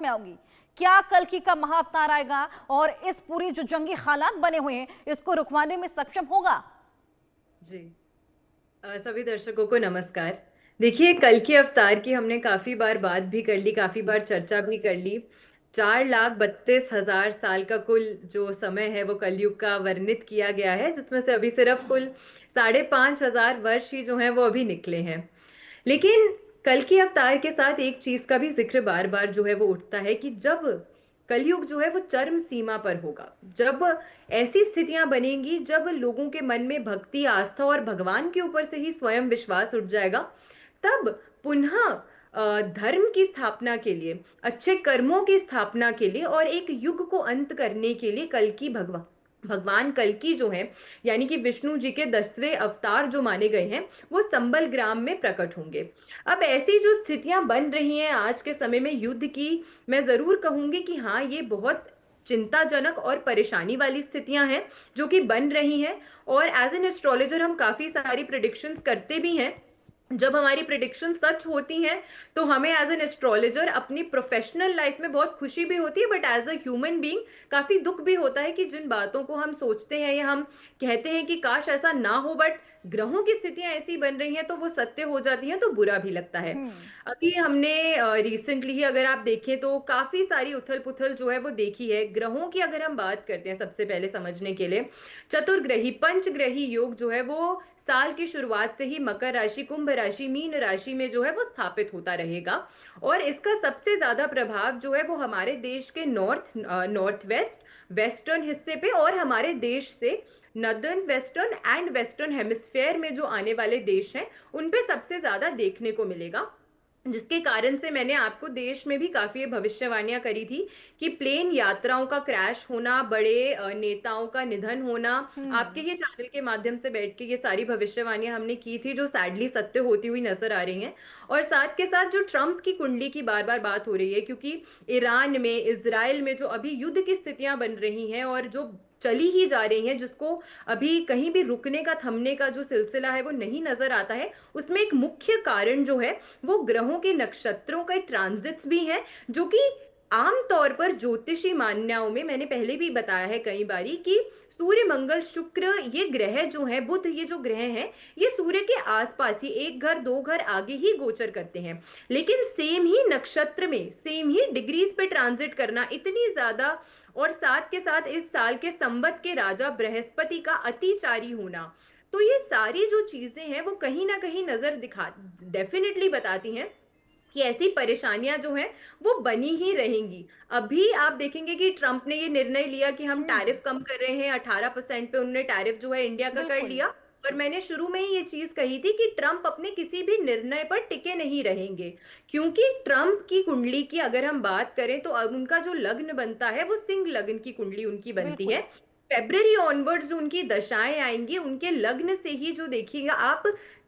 में आऊंगी, क्या कल्कि का महाअवतार आएगा और इस पूरी जो जंगी हालात बने हुए हैं इसको रुकवाने में सक्षम होगा? जी। सभी दर्शकों को नमस्कार। देखिए, कल के अवतार की हमने काफी बार बात भी कर ली, काफी बार चर्चा भी कर ली। 4,32,000 साल का कुल जो समय है वो कलयुग का वर्णित किया गया है, जिसमें से अभी सिर्फ कुल 5,500 वर्ष ही जो है वो अभी निकले हैं। लेकिन कल के अवतार के साथ एक चीज का भी जिक्र बार बार जो है वो उठता है कि जब कलयुग जो है वो चरम सीमा पर होगा, जब ऐसी स्थितियां बनेंगी जब लोगों के मन में भक्ति, आस्था और भगवान के ऊपर से ही स्वयं विश्वास उठ जाएगा, तब पुनः धर्म की स्थापना के लिए, अच्छे कर्मों की स्थापना के लिए और एक युग को अंत करने के लिए भगवान कल्कि जो है, यानी कि विष्णु जी के 10वें अवतार जो माने गए हैं, वो संबल ग्राम में प्रकट होंगे। अब ऐसी जो स्थितियां बन रही हैं आज के समय में युद्ध की, मैं जरूर कहूंगी कि हाँ, ये बहुत चिंताजनक और परेशानी वाली स्थितियां हैं जो कि बन रही हैं। और एज एन एस्ट्रोलॉजर हम काफी सारी प्रिडिक्शंस करते भी हैं। जब हमारी प्रिडिक्शन सच होती हैं तो हमें एज एन एस्ट्रोलॉजर अपनी प्रोफेशनल लाइफ में बहुत खुशी भी होती है, but as a human being काफी दुख भी होता है कि जिन बातों को हम सोचते हैं या हम कहते हैं कि काश ऐसा ना हो, बट ग्रहों की स्थितियां ऐसी बन रही हैं तो वो सत्य हो जाती हैं, तो बुरा भी लगता है। हम्म। अभी हमने रिसेंटली ही अगर आप देखें तो काफी सारी उथल पुथल जो है वो देखी है। ग्रहों की अगर हम बात करते हैं सबसे पहले समझने के लिए, चतुर्ग्रही पंचग्रही योग जो है वो साल की शुरुआत से ही मकर राशि, कुंभ राशि, मीन राशि में जो है वो स्थापित होता रहेगा। और इसका सबसे ज्यादा प्रभाव जो है वो हमारे देश के नॉर्थ वेस्ट, वेस्टर्न हिस्से पे और हमारे देश से northern, western and western hemisphere में जो आने वाले देश हैं उन पे सबसे ज्यादा देखने को मिलेगा। जिसके कारण से मैंने आपको देश में भी काफी भविष्यवाणियां करी थी कि प्लेन यात्राओं का क्रैश होना, बड़े नेताओं का निधन होना, आपके हम्म। ही चैनल के माध्यम से बैठ के ये सारी भविष्यवाणियां हमने की थी जो सैडली सत्य होती हुई नजर आ रही हैं। और साथ के साथ जो ट्रंप की कुंडली की बार बार बात हो रही है, क्योंकि ईरान में, इसराइल में जो अभी युद्ध की स्थितियां बन रही हैं और जो चली ही जा रही हैं, जिसको अभी कहीं भी रुकने का, थमने का जो सिलसिला है वो नहीं नजर आता है, उसमें एक मुख्य कारण जो है वो ग्रहों के, नक्षत्रों के ट्रांजिट्स भी हैं, जो कि आमतौर पर ज्योतिषी मान्यताओं में मैंने पहले भी बताया है कई बारी कि सूर्य, मंगल, शुक्र, ये ग्रह जो हैं, बुध, ये जो ग्रह हैं, ये सूर्य के आसपास ही एक घर दो घर आगे ही गोचर करते हैं। लेकिन सेम ही नक्षत्र में, सेम ही डिग्रीज पे ट्रांजिट करना इतनी ज्यादा, और साथ के साथ इस साल के संवत के राजा बृहस्पति का अतिचारी होना, तो ये सारी जो चीजें हैं वो कहीं ना कहीं नजर दिखा, डेफिनेटली बताती हैं कि ऐसी परेशानियां जो हैं वो बनी ही रहेंगी। अभी आप देखेंगे कि ट्रंप ने ये निर्णय लिया कि हम हम्म। टैरिफ कम कर रहे हैं, 18% पे उन्होंने टैरिफ जो है इंडिया का कर बिल्कुल। लिया। और मैंने शुरू में ही ये चीज कही थी कि ट्रंप अपने किसी भी निर्णय पर टिके नहीं रहेंगे, क्योंकि ट्रंप की कुंडली की अगर हम बात करें तो अब उनका जो लग्न बनता है वो सिंह लग्न की कुंडली उनकी बनती बिल्कुल। है। फेब्रवरी ऑनवर्ड जो उनकी दशाएं आएंगी, उनके लग्न से ही जो देखिएगा आप,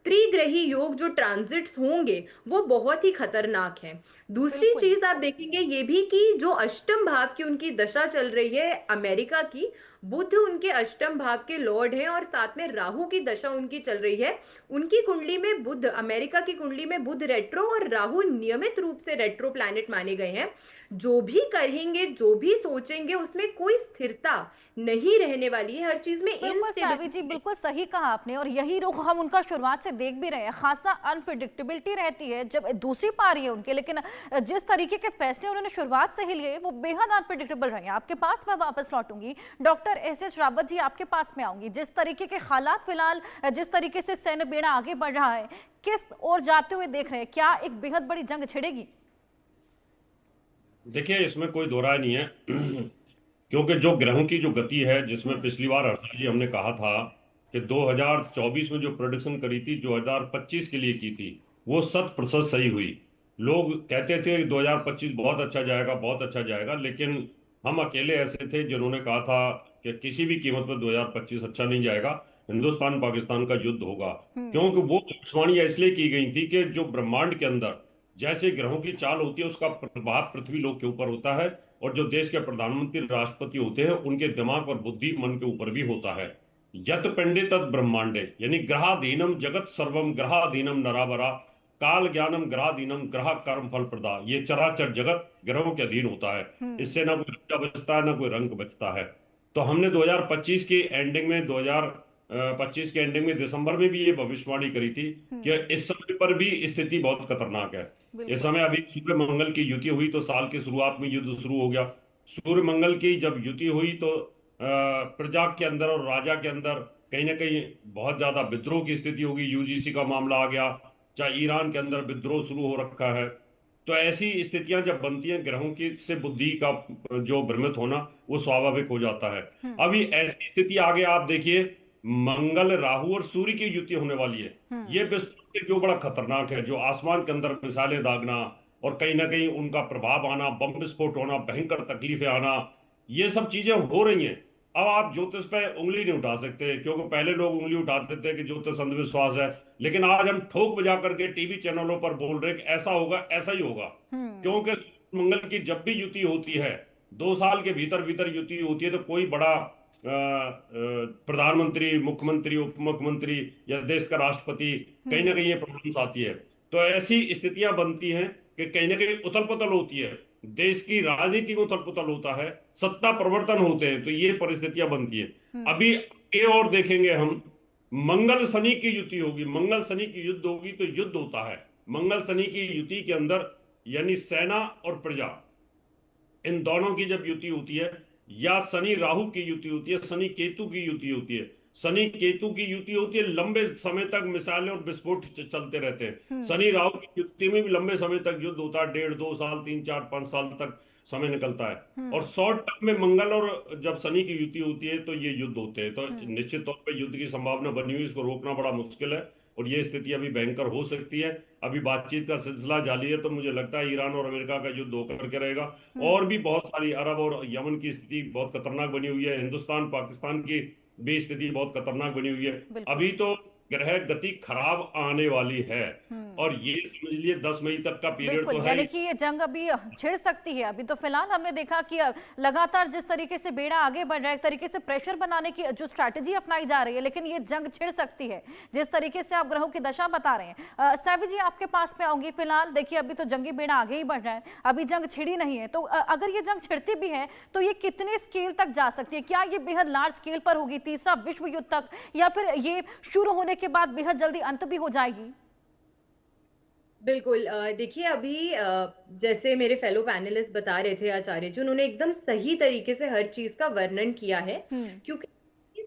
त्रिग्रही योग जो ट्रांजिट्स होंगे वो बहुत ही खतरनाक है। दूसरी बिल्कुल। चीज आप देखेंगे ये भी कि जो अष्टम भाव की उनकी दशा चल रही है अमेरिका की, बुध उनके अष्टम भाव के लॉर्ड हैं और साथ में राहु की दशा उनकी चल रही है। उनकी कुंडली में बुध, अमेरिका की कुंडली में बुध रेट्रो और राहु नियमित रूप से रेट्रो प्लैनेट माने गए हैं। जो भी करेंगे, जो भी सोचेंगे, उसमें कोई स्थिरता नहीं रहने वाली है, हर चीज में बिल्कुल सावी जी, इनस्टेबिलिटी। बिल्कुल सही कहा आपने, और यही रुख हम उनका शुरुआत से देख भी रहे हैं। खासा अनप्रिडिक्टेबिलिटी रहती है जब दूसरी पारी है उनके, लेकिन जिस तरीके के फैसले उन्होंने शुरुआत से ही लिए वो बेहद अनप्रिडिक्टेबल रहे हैं। आपके पास मैं वापस लौटूंगी, doctor S H Rawat ji, आपके पास में आऊंगी। जिस तरीके के हालात फिलहाल, जिस तरीके से सैन्य बेड़ा आगे बढ़ रहा है, किस ओर जाते हुए देख रहे हैं? क्या एक बेहद बड़ी जंग छिड़ेगी? देखिए, इसमें कोई दो राय नहीं है। क्योंकि जो ग्रहों की जो गति है, जिसमें हम्म। पिछली बार हर्षा जी हमने कहा था कि 2024 में जो प्रोडिक्शन करी थी, 2025 के लिए की थी, वो 100% सही हुई। लोग कहते थे कि 2025 बहुत अच्छा जाएगा, बहुत अच्छा जाएगा, लेकिन हम अकेले ऐसे थे जिन्होंने कहा था कि किसी भी कीमत पर 2025 अच्छा नहीं जाएगा, हिंदुस्तान पाकिस्तान का युद्ध होगा। हम्म। क्योंकि वो भविष्यवाणी इसलिए की गई थी कि जो ब्रह्मांड के अंदर जैसे ग्रहों की चाल होती है, उसका प्रभाव पृथ्वी लोक के ऊपर होता है, और जो देश के प्रधानमंत्री, राष्ट्रपति होते हैं, उनके दिमाग और बुद्धि, मन के ऊपर भी होता है। यत पिंडे तत् ब्रह्मांडे, यानी ग्रहाधीनम जगत सर्वम, ग्रहाधीनम नरावरा, काल ज्ञानम ग्रहाधीनम ग्रह कर्म फल प्रदा, ये चराचर जगत ग्रहों के अधीन होता है। इससे ना कोई रंग बचता है ना कोई रंग बचता है। तो हमने 2025 की एंडिंग में 2025 के एंडिंग में दिसंबर में भी ये भविष्यवाणी करी थी कि इस समय पर भी स्थिति बहुत खतरनाक है। इस बिल्कुल। समय अभी सूर्य मंगल की युति हुई तो साल की शुरुआत में युद्ध शुरू हो गया। सूर्य मंगल की जब युति हुई तो प्रजा के अंदर और राजा के अंदर कहीं ना कहीं बहुत ज्यादा विद्रोह की स्थिति होगी। यूजीसी का मामला आ गया, चाहे ईरान के अंदर विद्रोह शुरू हो रखा है। तो ऐसी स्थितियां जब बनती हैं, ग्रहों की से बुद्धि का जो भ्रमित होना वो स्वाभाविक हो जाता है। अभी ऐसी स्थिति आगे आप देखिए, मंगल राहु और सूर्य की युति होने वाली है। ये विस्फोट के क्यों बड़ा खतरनाक है, जो आसमान के अंदर मिसाइलें दागना और कहीं ना कहीं उनका प्रभाव आना, बम विस्फोट होना, भयंकर तकलीफें आना, ये सब चीजें हो रही हैं। अब आप ज्योतिष पे उंगली नहीं उठा सकते, क्योंकि पहले लोग उंगली उठाते थे कि ज्योतिष अंधविश्वास है, लेकिन आज हम ठोक बजा करके टीवी चैनलों पर बोल रहे हैं कि ऐसा होगा, ऐसा ही होगा। क्योंकि मंगल की जब भी युति होती है, 2 साल के भीतर भीतर युति होती है, तो कोई बड़ा प्रधानमंत्री, मुख्यमंत्री, उप मुख्यमंत्री या देश का राष्ट्रपति, कहीं ना कहीं ये प्रॉब्लम्स आती है। तो ऐसी स्थितियां बनती हैं कि कहीं ना कहीं उथल पुथल होती है, देश की राजनीति में उथल पुथल होता है, सत्ता परिवर्तन होते हैं, तो ये परिस्थितियां बनती है। अभी ये और देखेंगे हम, मंगल शनि की युति होगी, मंगल शनि की युद्ध होगी, तो युद्ध होता है मंगल शनि की युति के अंदर, यानी सेना और प्रजा, इन दोनों की जब युति होती है, या शनि राहु की युति होती है, शनि केतु की युति होती है। शनि केतु की युति होती है, लंबे समय तक मिसाइलें और विस्फोट चलते रहते हैं। शनि राहु की युति में भी लंबे समय तक युद्ध होता है, 1.5-2 साल, 3-4-5 साल तक समय निकलता है। और शॉर्ट टर्म में मंगल और जब शनि की युति होती है तो ये युद्ध होते हैं। तो निश्चित तौर पर युद्ध की संभावना बनी हुई, इसको रोकना बड़ा मुश्किल है और ये स्थिति अभी भयंकर हो सकती है। अभी बातचीत का सिलसिला जारी है, तो मुझे लगता है ईरान और अमेरिका का युद्ध होकर के रहेगा। और भी बहुत सारी, अरब और यमन की स्थिति बहुत खतरनाक बनी हुई है, हिंदुस्तान पाकिस्तान की भी स्थिति बहुत खतरनाक बनी हुई है। अभी तो ग्रह गति खराब आने वाली है, और ये समझ लिए 10 मई तक का पीरियड तो है। यानी कि ये जंग अभी छिड़ सकती है। अभी तो फिलहाल हमने देखा कि लगातार जिस तरीके से बेड़ा आगे बढ़ रहा है, एक तरीके से प्रेशर बनाने की जो स्ट्रैटेजी अपनाई जा रही है, लेकिन ये जंग छिड़ सकती है जिस तरीके से आप ग्रहों की दशा बता रहे हैं। सैवी जी, आपके पास में आऊंगी। फिलहाल देखिए, अभी तो जंगी बेड़ा आगे ही बढ़ रहा है, अभी जंग छिड़ी नहीं है। तो अगर ये जंग छिड़ती भी है तो ये कितने स्केल तक जा सकती है? क्या ये बेहद लार्ज स्केल पर होगी, तीसरा विश्व युद्ध तक, या फिर ये शुरू होने के बाद बेहद जल्दी अंत भी हो जाएगी? बिल्कुल। देखिए, अभी जैसे मेरे फेलो पैनलिस्ट बता रहे थे, आचार्य जी, उन्होंने एकदम सही तरीके से हर चीज का वर्णन किया है। क्योंकि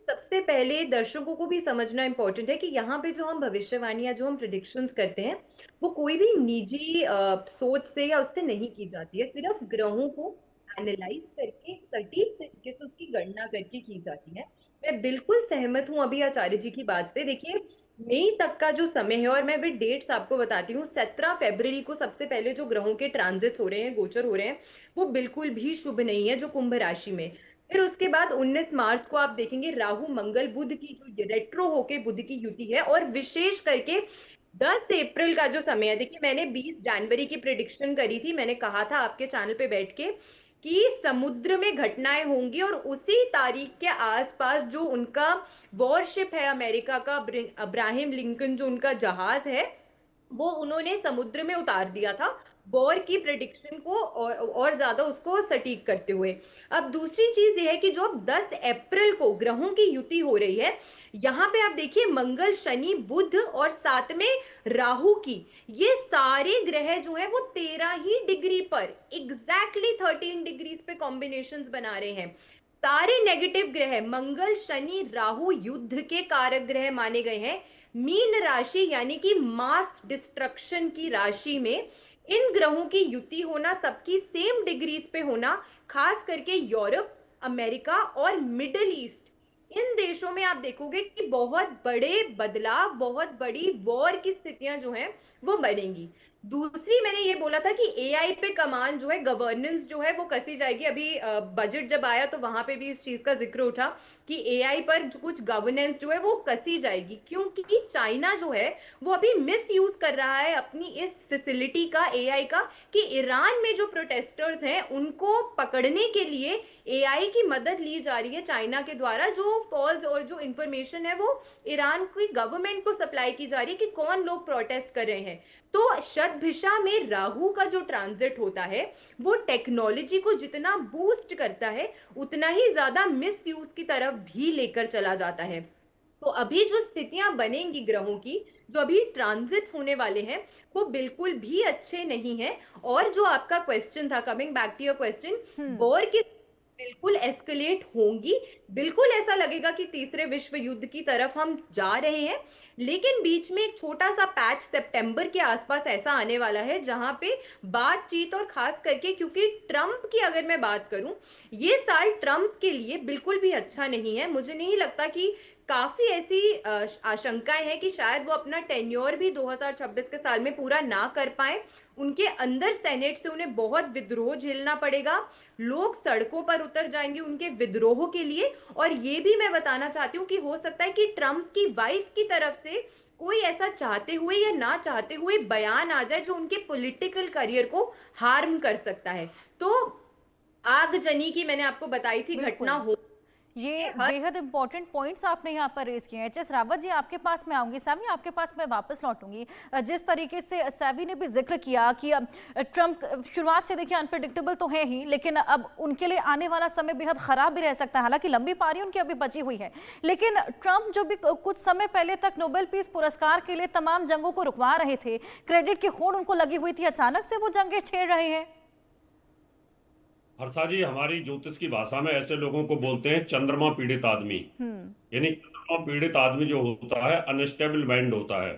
सबसे पहले दर्शकों को भी समझना इंपॉर्टेंट है कि यहाँ पे जो हम भविष्यवाणी या जो हम प्रिडिक्शंस करते हैं, वो कोई भी निजी सोच से या उससे नहीं की जाती है। सिर्फ ग्रहों को एनालाइज करके सटीक तरीके से उसकी गणना करके की जाती है। मैं बिल्कुल सहमत हूँ अभी आचार्य जी की बात से। देखिए, मई तक का जो समय है, और मैं अभी डेट्स आपको बताती हूँ, 17 फरवरी को सबसे पहले जो ग्रहों के ट्रांजिट हो रहे हैं, गोचर हो रहे हैं, वो बिल्कुल भी शुभ नहीं है, जो कुंभ राशि में। फिर उसके बाद 19 मार्च को आप देखेंगे राहु मंगल बुध की जो रेट्रो होके बुध की युति है, और विशेष करके 10 अप्रैल का जो समय है। देखिए, मैंने 20 जनवरी की प्रिडिक्शन करी थी, मैंने कहा था आपके चैनल पे बैठ के कि समुद्र में घटनाएं होंगी, और उसी तारीख के आसपास जो उनका वॉरशिप है अमेरिका का, अब्राहम लिंकन, जो उनका जहाज है, वो उन्होंने समुद्र में उतार दिया था, वॉर की प्रेडिक्शन को और ज्यादा उसको सटीक करते हुए। अब दूसरी चीज ये है कि जो अब 10 अप्रैल को ग्रहों की युति हो रही है, यहाँ पे आप देखिए मंगल, शनि, बुध और साथ में राहु की, ये सारे ग्रह जो है वो 13 ही डिग्री पर, एग्जैक्टली 13 डिग्रीज पे कॉम्बिनेशंस बना रहे हैं। सारे नेगेटिव ग्रह, मंगल, शनि, राहु युद्ध के कारक ग्रह माने गए हैं। मीन राशि यानी कि मास डिस्ट्रक्शन की राशि में इन ग्रहों की युति होना, सबकी सेम डिग्रीज पे होना, खास करके यूरोप, अमेरिका और मिडिल ईस्ट, इन देशों में आप देखोगे कि बहुत बड़े बदलाव, बहुत बड़ी वॉर की स्थितियां जो हैं वो बनेंगी। दूसरी मैंने ये बोला था कि एआई पे कमान जो है, गवर्नेंस जो है वो कसी जाएगी। अभी बजट जब आया तो वहां पे भी इस चीज का जिक्र उठा कि एआई पर कुछ गवर्नेंस जो है वो कसी जाएगी, क्योंकि चाइना जो है वो अभी मिस यूज कर रहा है अपनी इस फैसिलिटी का, एआई का, कि ईरान में जो प्रोटेस्टर्स हैं उनको पकड़ने के लिए एआई की मदद ली जा रही है चाइना के द्वारा। जो फॉल्स और जो इंफॉर्मेशन है वो ईरान की गवर्नमेंट को सप्लाई की जा रही है कि कौन लोग प्रोटेस्ट कर रहे हैं। तो शतभिषा में राहु का जो ट्रांजिट होता है वो टेक्नोलॉजी को जितना बूस्ट करता है उतना ही ज्यादा मिस यूज की तरफ भी लेकर चला जाता है। तो अभी जो स्थितियां बनेंगी ग्रहों की, जो अभी ट्रांजिट होने वाले हैं, वो बिल्कुल भी अच्छे नहीं है। और जो आपका क्वेश्चन था, coming back to your question, war की बिल्कुल एस्केलेट होंगी। बिल्कुल ऐसा लगेगा कि तीसरे विश्व युद्ध की तरफ हम जा रहे हैं। लेकिन बीच में एक छोटा सा पैच सितंबर के आसपास ऐसा आने वाला है जहां पे बातचीत, और खास करके क्योंकि ट्रंप की अगर मैं बात करूं, ये साल ट्रंप के लिए बिल्कुल भी अच्छा नहीं है। मुझे नहीं लगता कि, काफी ऐसी आशंकाएं हैं कि शायद वो अपना टेन्योर भी 2026 के साल में पूरा ना कर पाए। उनके अंदर सेनेट से उन्हें बहुत विद्रोह झेलना पड़ेगा। लोग सड़कों पर उतर जाएंगे उनके विद्रोह के लिए। और ये भी मैं बताना चाहती हूँ कि हो सकता है कि ट्रंप की वाइफ की तरफ से कोई ऐसा चाहते हुए या ना चाहते हुए बयान आ जाए जो उनके पॉलिटिकल करियर को हार्म कर सकता है। तो आगजनी की मैंने आपको बताई थी घटना बिल्कुल, हो ये हर। बेहद इंपॉर्टेंट पॉइंट्स आपने यहाँ पर रेज किए हैं। एच एस रावत जी, आपके पास मैं आऊंगी, सैवी आपके पास मैं वापस लौटूंगी। जिस तरीके से सैवी ने भी जिक्र किया कि ट्रंप शुरुआत से देखिए अनप्रिडिक्टेबल तो है ही, लेकिन अब उनके लिए आने वाला समय बेहद खराब भी रह सकता है। हालांकि लंबी पारी उनकी अभी बची हुई है, लेकिन ट्रंप जो भी कुछ समय पहले तक नोबेल पीस पुरस्कार के लिए तमाम जंगों को रुकवा रहे थे, क्रेडिट की होड़ उनको लगी हुई थी, अचानक से वो जंगें छेड़ रहे हैं। हर्षा जी, हमारी ज्योतिष की भाषा में ऐसे लोगों को बोलते हैं चंद्रमा पीड़ित आदमी। यानी चंद्रमा पीड़ित आदमी जो होता है, अनस्टेबल माइंड होता है।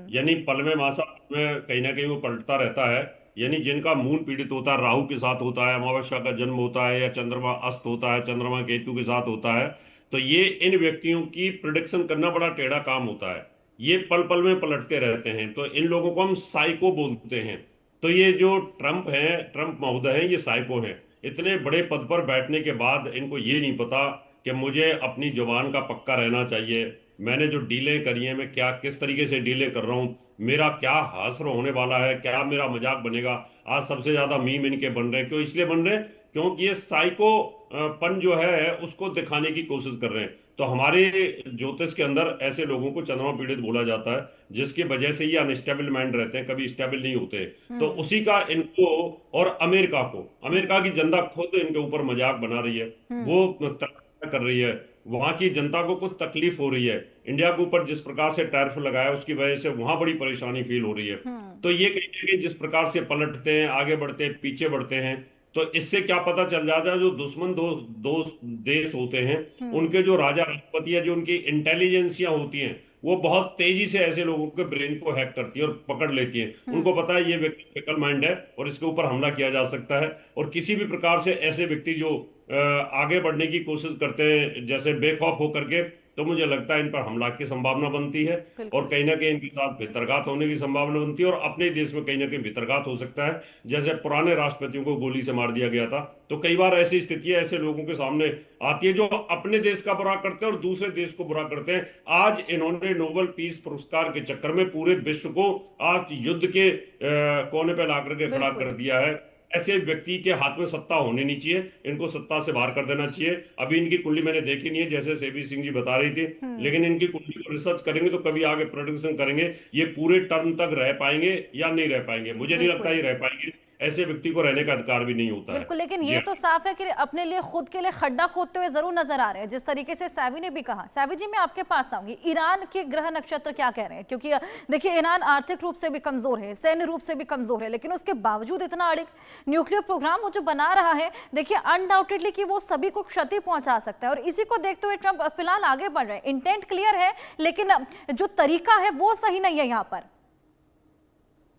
यानी पल में मासा में कहीं ना कहीं वो पलटता रहता है। यानी जिनका मून पीड़ित होता है, राहु के साथ होता है, अमावस्या का जन्म होता है, या चंद्रमा अस्त होता है, चंद्रमा केतु के साथ होता है, तो ये इन व्यक्तियों की प्रिडिक्शन करना बड़ा टेढ़ा काम होता है। ये पल पल में पलटते रहते हैं, तो इन लोगों को हम साइको बोलते हैं। तो ये जो ट्रंप हैं, ट्रंप महोदय हैं, ये साइको हैं। इतने बड़े पद पर बैठने के बाद इनको ये नहीं पता कि मुझे अपनी जुबान का पक्का रहना चाहिए। मैंने जो डीलें करी हैं, मैं क्या किस तरीके से डीलें कर रहा हूँ, मेरा क्या हासर होने वाला है, क्या मेरा मजाक बनेगा। आज सबसे ज्यादा मीम इनके बन रहे हैं, क्यों इसलिए बन रहे हैं क्योंकि ये साइको पन जो है उसको दिखाने की कोशिश कर रहे हैं। तो हमारे ज्योतिष के अंदर ऐसे लोगों को चंद्रमा पीड़ित बोला जाता है, जिसकी वजह से ये अनस्टेबल माइंड रहते हैं, कभी स्टेबल नहीं होते। तो उसी का इनको, और अमेरिका की जनता खुद इनके ऊपर मजाक बना रही है। वो तरक्की कर रही है, वहां की जनता को कुछ तकलीफ हो रही है। इंडिया के ऊपर जिस प्रकार से टैरिफ लगाया उसकी वजह से वहां बड़ी परेशानी फील हो रही है। तो ये कहीं कि जिस प्रकार से पलटते हैं, आगे बढ़ते हैं, पीछे बढ़ते हैं, तो इससे क्या पता चल जाता है, जो दुश्मन दोस्त देश होते हैं, उनके जो राजा राष्ट्रपति है, जो उनकी इंटेलिजेंसियां होती हैं, वो बहुत तेजी से ऐसे लोगों के ब्रेन को हैक करती है और पकड़ लेती है। उनको पता है ये व्यक्ति फिकल माइंड है और इसके ऊपर हमला किया जा सकता है। और किसी भी प्रकार से ऐसे व्यक्ति जो आगे बढ़ने की कोशिश करते हैं, जैसे बेखौफ होकर के, तो मुझे लगता है इन पर हमला की संभावना बनती है। और बिल्कुल। कहीं ना कहीं इनके साथ भितरघात होने की संभावना बनती है, और अपने देश में कहीं ना कहीं भितरघात हो सकता है। जैसे पुराने राष्ट्रपतियों को गोली से मार दिया गया था, तो कई बार ऐसी स्थितियां ऐसे लोगों के सामने आती है जो अपने देश का बुरा करते हैं और दूसरे देश को बुरा करते हैं। आज इन्होंने नोबेल पीस पुरस्कार के चक्कर में पूरे विश्व को आज युद्ध के कोने पे ला करके खड़ा बिल्कुल। कर दिया है। ऐसे व्यक्ति के हाथ में सत्ता होनी नहीं चाहिए, इनको सत्ता से बाहर कर देना चाहिए। अभी इनकी कुंडली मैंने देखी नहीं है, जैसे सेबी सिंह जी बता रही थी, लेकिन इनकी कुंडली को रिसर्च करेंगे तो कभी आगे प्रोडिक्शन करेंगे ये पूरे टर्म तक रह पाएंगे या नहीं रह पाएंगे। मुझे नहीं लगता बिल्कुल, ये रह पाएंगे, ऐसे व्यक्ति को रहने का अधिकार भी नहीं होता है। बिल्कुल, लेकिन जी ये हाँ। तो साफ है कि अपने लिए खुद के लिए खड्डा खोदते हुए जरूर नजर आ रहे हैं, जिस तरीके से सैवी ने भी कहा। सैवी जी, मैं आपके पास आऊंगी। ईरान के ग्रह नक्षत्र क्या कह रहे हैं? क्योंकि देखिए, ईरान आर्थिक रूप से भी कमजोर है, सैन्य रूप से भी कमजोर है, लेकिन उसके बावजूद इतना अड़िग न्यूक्लियर प्रोग्राम वो जो बना रहा है, देखिए अनडाउटेडली कि वो सभी को क्षति पहुंचा सकता है। और इसी को देखते हुए ट्रंप फिलहाल आगे बढ़ रहे हैं। इंटेंट क्लियर है, लेकिन जो तरीका है वो सही नहीं है यहाँ पर।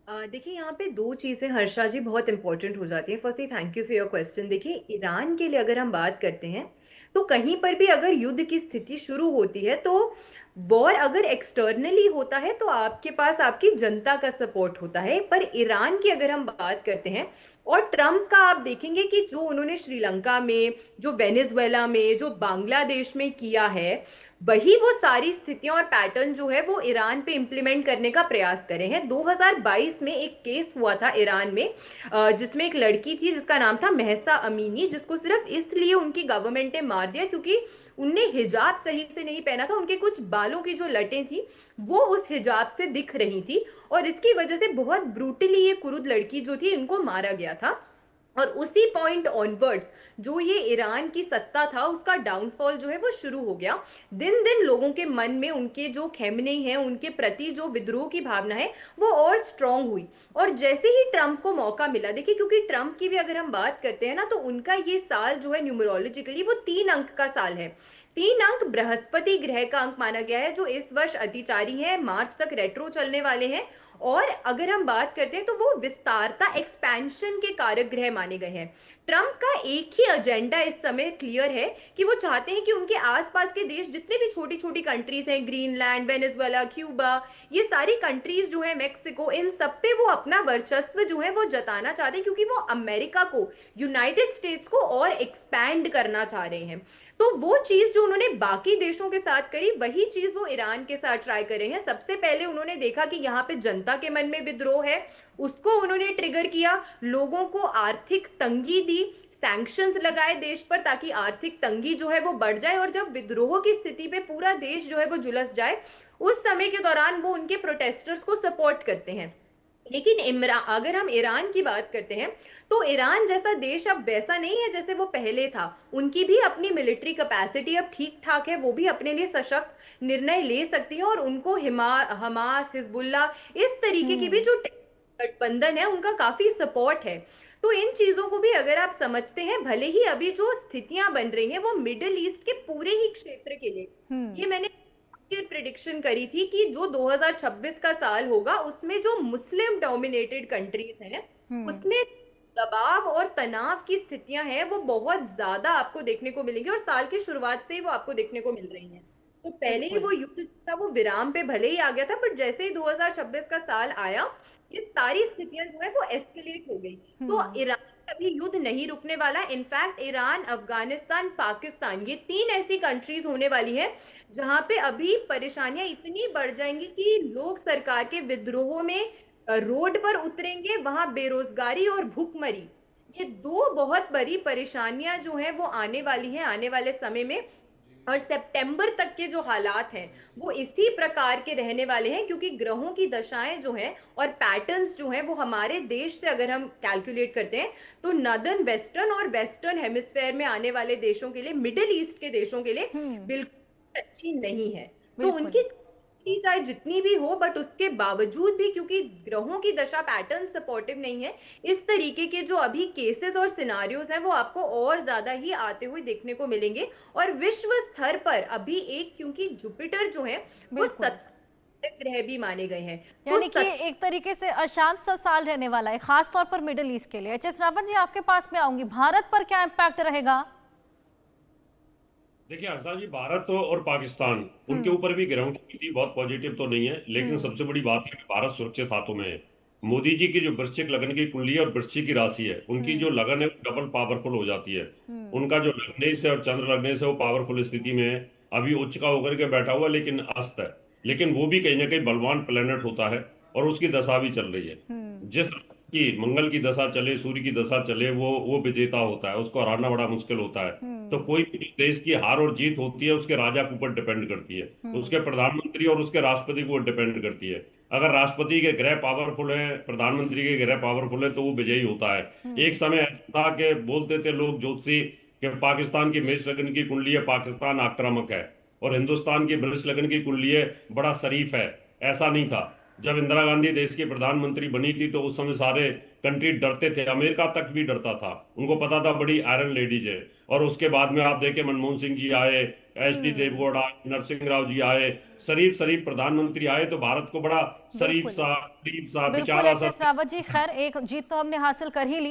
देखिए, यहाँ पे दो चीजें हर्षा जी बहुत इंपॉर्टेंट हो जाती हैं। Firstly thank you for your question. देखिए, ईरान के लिए अगर हम बात करते हैं तो कहीं पर भी अगर युद्ध की स्थिति शुरू होती है तो वॉर अगर एक्सटर्नली होता है तो आपके पास आपकी जनता का सपोर्ट होता है, पर ईरान की अगर हम बात करते हैं और ट्रम्प का, आप देखेंगे कि जो उन्होंने श्रीलंका में, जो वेनेजुएला में, जो बांग्लादेश में किया है, वही वो सारी स्थितियां और पैटर्न जो है वो ईरान पे इंप्लीमेंट करने का प्रयास करे हैं। 2022 में एक केस हुआ था ईरान में, जिसमें एक लड़की थी जिसका नाम था महसा अमीनी, जिसको सिर्फ इसलिए उनकी गवर्नमेंट ने मार दिया क्योंकि उनने हिजाब सही से नहीं पहना था, उनके कुछ बालों की जो लटें थी वो उस हिजाब से दिख रही थी, और इसकी वजह से बहुत ब्रूटली ये कुरुद लड़की जो थी इनको मारा गया था। और उसी पॉइंट ऑनवर्ड्स जो ये ईरान की सत्ता था उसका डाउनफॉल जो है वो शुरू हो गया। दिन दिन लोगों के मन में उनके जो खेमने हैं, उनके प्रति जो विद्रोह की भावना है वो और स्ट्रांग हुई। और जैसे ही ट्रंप को मौका मिला, देखिए क्योंकि ट्रंप की भी अगर हम बात करते हैं ना, तो उनका ये साल जो है न्यूमरोलॉजिकली वो 3 अंक का साल है। 3 अंक बृहस्पति ग्रह का अंक माना गया है, जो इस वर्ष अतिचारी है, मार्च तक रेट्रो चलने वाले हैं। और अगर हम बात करते हैं तो वो विस्तारता, एक्सपेंशन के कारक ग्रह माने गए हैं। ट्रंप का एक ही एजेंडा इस समय क्लियर है कि वो चाहते हैं कि उनके आसपास के देश, जितने भी छोटी छोटी कंट्रीज हैं, ग्रीनलैंड, वेनेजुएला, क्यूबा, ये सारी कंट्रीज जो है, मेक्सिको, इन सब पे वो अपना वर्चस्व जो है वो जताना चाहते हैं, क्योंकि वो अमेरिका को, यूनाइटेड स्टेट्स को और एक्सपैंड करना चाह रहे हैं। तो वो चीज जो उन्होंने बाकी देशों के साथ करी, वही चीज वो ईरान के साथ ट्राई कर रहे हैं। सबसे पहले उन्होंने देखा कि यहाँ पे जनता के मन में विद्रोह है, उसको उन्होंने ट्रिगर किया, लोगों को आर्थिक तंगी दी, सैंक्शंस लगाए देश पर ताकि आर्थिक तंगी जो है वो बढ़ जाए, और जब विद्रोह की स्थिति पे पूरा देश जो है वो झुलस जाए, उस समय के दौरान वो उनके प्रोटेस्टर्स को सपोर्ट करते हैं। लेकिन इमरान, अगर हम ईरान की बात करते हैं तो ईरान जैसा देश अब वैसा नहीं है जैसे वो पहले था। उनकी भी अपनी मिलिट्री कैपेसिटी अब ठीक ठाक है, वो भी अपने लिए सशक्त निर्णय ले सकती है, और उनको हमास, हिजबुल्ला, इस तरीके की भी जो गठबंधन है उनका काफी सपोर्ट है। तो इन चीजों को भी अगर आप समझते हैं, भले ही अभी जो स्थितियां बन रही हैं वो मिडिल ईस्ट के पूरे ही क्षेत्र के लिए, ये मैंने प्रिडिक्शन करी थी कि जो 2026 का साल होगा उसमें जो मुस्लिम डोमिनेटेड कंट्रीज हैं उसमें दबाव और तनाव की स्थितियां हैं वो बहुत ज्यादा आपको देखने को मिलेंगी, और साल की शुरुआत से ही वो आपको देखने को मिल रही हैं। तो पहले ही वो युद्ध था वो विराम पे भले ही आ गया था, बट जैसे ही 2026 का साल आया, ये सारी स्थितियां जो है वो एस्केलेट हो गई। तो ईरान अभी युद्ध नहीं रुकने वाला। इनफैक्ट ईरान, अफगानिस्तान, पाकिस्तान, ये 3 ऐसी कंट्रीज होने वाली है जहां पे अभी परेशानियां इतनी बढ़ जाएंगी कि लोग सरकार के विद्रोह में रोड पर उतरेंगे। वहां बेरोजगारी और भूखमरी, ये 2 बहुत बड़ी परेशानियां जो हैं वो आने वाली हैं आने वाले समय में। और सितंबर तक के जो हालात हैं वो इसी प्रकार के रहने वाले हैं, क्योंकि ग्रहों की दशाएं जो हैं और पैटर्न्स जो हैं वो हमारे देश से अगर हम कैलकुलेट करते हैं तो नॉर्दर्न, वेस्टर्न और वेस्टर्न हेमिस्फेयर में आने वाले देशों के लिए, मिडिल ईस्ट के देशों के लिए बिल्कुल अच्छी नहीं है। तो उनकी चाहे जितनी भी हो, बट उसके बावजूद भी क्योंकि ग्रहों की दशा, पैटर्न सपोर्टिव नहीं है, इस तरीके के जो अभी केसेस और सिनारियोज हैं वो आपको और ज्यादा ही आते हुए देखने को मिलेंगे। और विश्व स्तर पर अभी एक, क्योंकि जुपिटर जो है वो ग्रह भी माने गए हैं, यानी कि एक तरीके से अशांत सा साल रहने वाला है, खास तौर पर मिडिल ईस्ट के लिए। एच एस रावत जी, आपके पास में आऊंगी, भारत पर क्या इम्पैक्ट रहेगा? देखिए हर्षा जी, भारत और पाकिस्तान, उनके ऊपर भी ग्रहों की स्थिति बहुत पॉजिटिव तो नहीं है, लेकिन सबसे बड़ी बात है कि भारत सुरक्षित हाथों में है। मोदी जी की जो वृश्चिक लगन की कुंडली है और वृश्चिक की राशि है, उनकी जो लगन है वो डबल पावरफुल हो जाती है। उनका जो लगने से और चंद्र लगने से वो पावरफुल स्थिति में है। अभी उच्च का होकर के बैठा हुआ लेकिन अस्त है, लेकिन वो भी कहीं ना कहीं बलवान प्लेनेट होता है और उसकी दशा भी चल रही है। जिस कि मंगल की दशा चले, सूर्य की दशा चले, वो विजेता होता है, उसको हराना बड़ा मुश्किल होता है। तो कोई भी देश की हार और जीत होती है उसके राजा के ऊपर डिपेंड करती है, उसके प्रधानमंत्री और उसके राष्ट्रपति को डिपेंड करती है। अगर राष्ट्रपति के ग्रह पावरफुल है, प्रधानमंत्री के ग्रह पावरफुल है, तो वो विजयी होता है। एक समय ऐसा था कि बोलते थे लोग ज्योतिषी कि पाकिस्तान की मेष लगन की कुंडली है, पाकिस्तान आक्रामक है, और हिंदुस्तान की वृष लगन की कुंडली है, बड़ा शरीफ है। ऐसा नहीं था। जब इंदिरा गांधी देश की प्रधानमंत्री बनी थी तो उस समय सारे कंट्री डरते थे, अमेरिका तक भी डरता था, उनको पता था बड़ी आयरन लेडीज है। और उसके बाद में आप देखें, मनमोहन सिंह जी आए, एच.डी. देवगौड़ा, नरसिंह राव जी आए, शरीफ शरीफ प्रधानमंत्री आए, तो भारत को बड़ा शरीफ सा बिल्कुल बेचारा एच सा। एस रावत जी, खैर एक जीत तो हमने हासिल कर ही ली।